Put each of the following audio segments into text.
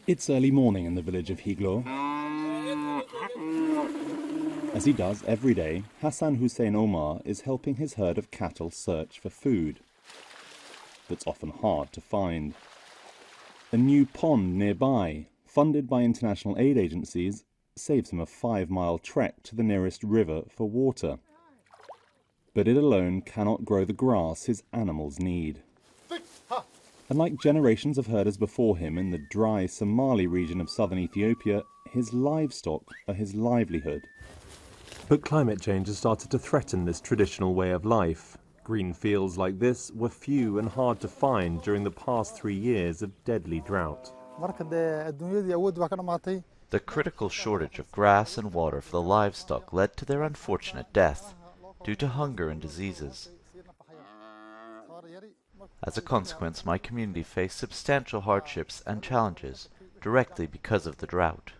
It's early morning in the village of Higlo. As he does every day, Hassan Hussein Omar is helping his herd of cattle search for food that's often hard to find. A new pond nearby, funded by international aid agencies, saves him a 5-mile trek to the nearest river for water. But it alone cannot grow the grass his animals need. Unlike generations of herders before him in the dry Somali region of southern Ethiopia, his livestock are his livelihood. But climate change has started to threaten this traditional way of life. Green fields like this were few and hard to find during the past 3 years of deadly drought. The critical shortage of grass and water for the livestock led to their unfortunate death due to hunger and diseases. As a consequence, my community faced substantial hardships and challenges directly because of the drought.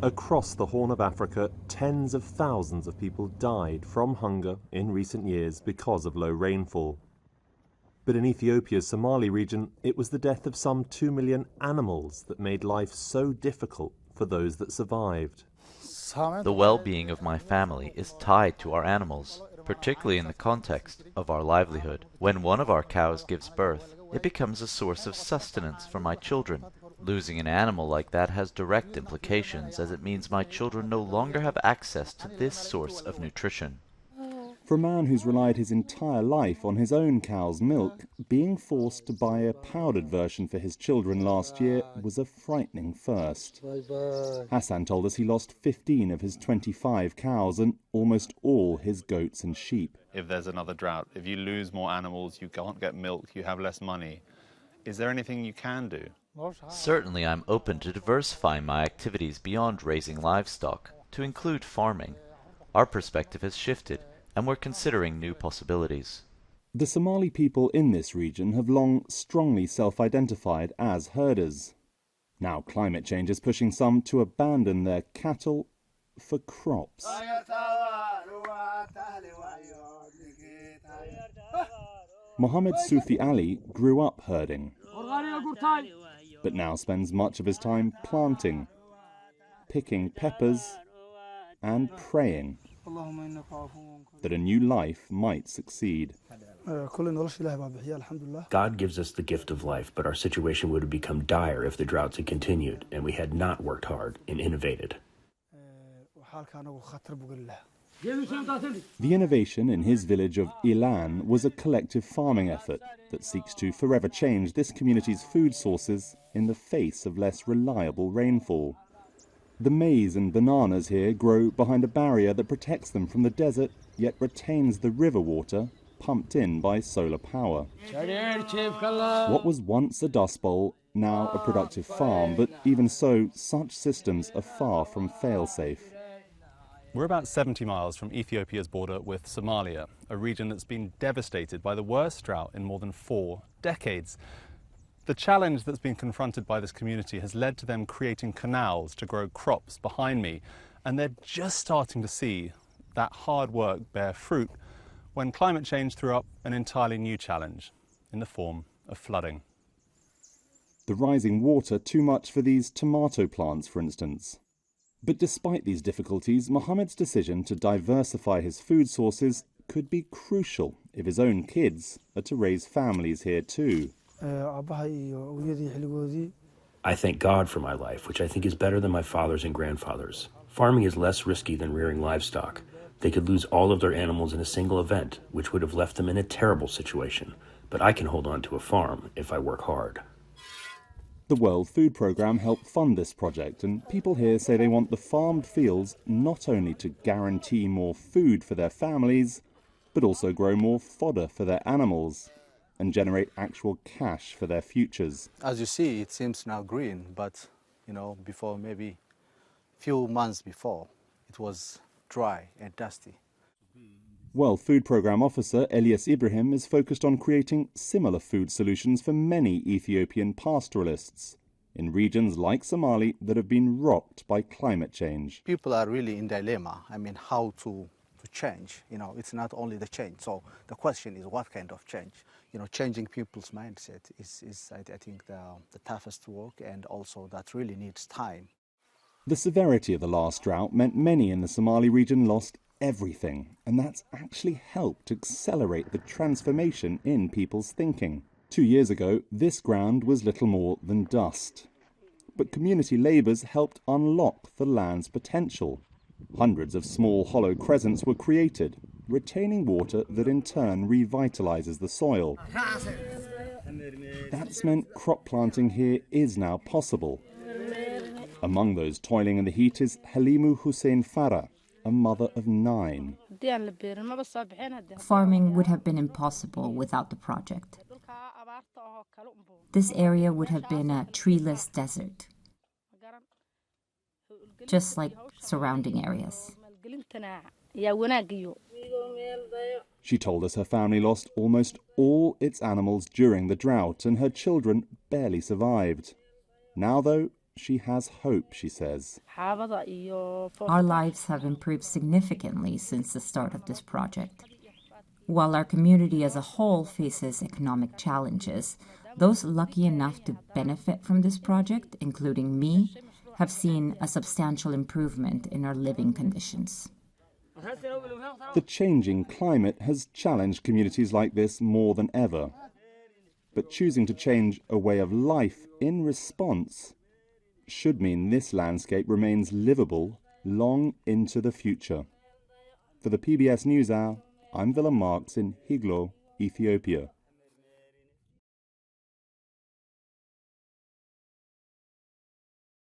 Across the Horn of Africa, tens of thousands of people died from hunger in recent years because of low rainfall. But in Ethiopia's Somali region, it was the death of some 2 million animals that made life so difficult for those that survived. The well-being of my family is tied to our animals, particularly in the context of our livelihood. When one of our cows gives birth, it becomes a source of sustenance for my children. Losing an animal like that has direct implications, as it means my children no longer have access to this source of nutrition. For a man who's relied his entire life on his own cow's milk, being forced to buy a powdered version for his children last year was a frightening first. Hassan told us he lost 15 of his 25 cows and almost all his goats and sheep. If there's another drought, if you lose more animals, you can't get milk, you have less money. Is there anything you can do? Certainly I'm open to diversifying my activities beyond raising livestock, to include farming. Our perspective has shifted, and we're considering new possibilities. The Somali people in this region have long strongly self-identified as herders. Now climate change is pushing some to abandon their cattle for crops. Mohammed Sufi Ali grew up herding, but now spends much of his time planting, picking peppers and praying that a new life might succeed. God gives us the gift of life, but our situation would have become dire if the droughts had continued and we had not worked hard and innovated. The innovation in his village of Ilan was a collective farming effort that seeks to forever change this community's food sources in the face of less reliable rainfall. The maize and bananas here grow behind a barrier that protects them from the desert, yet retains the river water pumped in by solar power. What was once a dust bowl, now a productive farm, but even so, such systems are far from fail-safe. We're about 70 miles from Ethiopia's border with Somalia, a region that's been devastated by the worst drought in more than 4 decades. The challenge that's been confronted by this community has led to them creating canals to grow crops behind me, and they're just starting to see that hard work bear fruit when climate change threw up an entirely new challenge in the form of flooding. The rising water too much for these tomato plants, for instance. But despite these difficulties, Mohammed's decision to diversify his food sources could be crucial if his own kids are to raise families here too. I thank God for my life, which I think is better than my father's and grandfather's. Farming is less risky than rearing livestock. They could lose all of their animals in a single event, which would have left them in a terrible situation. But I can hold on to a farm if I work hard. The World Food Programme helped fund this project, and people here say they want the farmed fields not only to guarantee more food for their families, but also grow more fodder for their animals and generate actual cash for their futures. As you see, it seems now green, but before, maybe few months before, it was dry and dusty. World Food Programme officer Elias Ibrahim is focused on creating similar food solutions for many Ethiopian pastoralists in regions like Somali that have been rocked by climate change. People are really in dilemma. How to change. You know, it's not only the change. So the question is, what kind of change? You know, changing people's mindset is I think, the toughest work, and also that really needs time. The severity of the last drought meant many in the Somali region lost everything, and that's actually helped accelerate the transformation in people's thinking. 2 years ago, this ground was little more than dust. But community labours helped unlock the land's potential. Hundreds of small hollow crescents were created, retaining water that in turn revitalises the soil. That's meant crop planting here is now possible. Among those toiling in the heat is Halimu Hussein Farah, a mother of 9. Farming would have been impossible without the project. This area would have been a treeless desert, just like surrounding areas. She told us her family lost almost all its animals during the drought, and her children barely survived. Now, though, she has hope, she says. Our lives have improved significantly since the start of this project. While our community as a whole faces economic challenges, those lucky enough to benefit from this project, including me, have seen a substantial improvement in our living conditions. The changing climate has challenged communities like this more than ever. But choosing to change a way of life in response should mean this landscape remains livable long into the future. For the PBS NewsHour, I'm Willem Marks in Higlo, Ethiopia.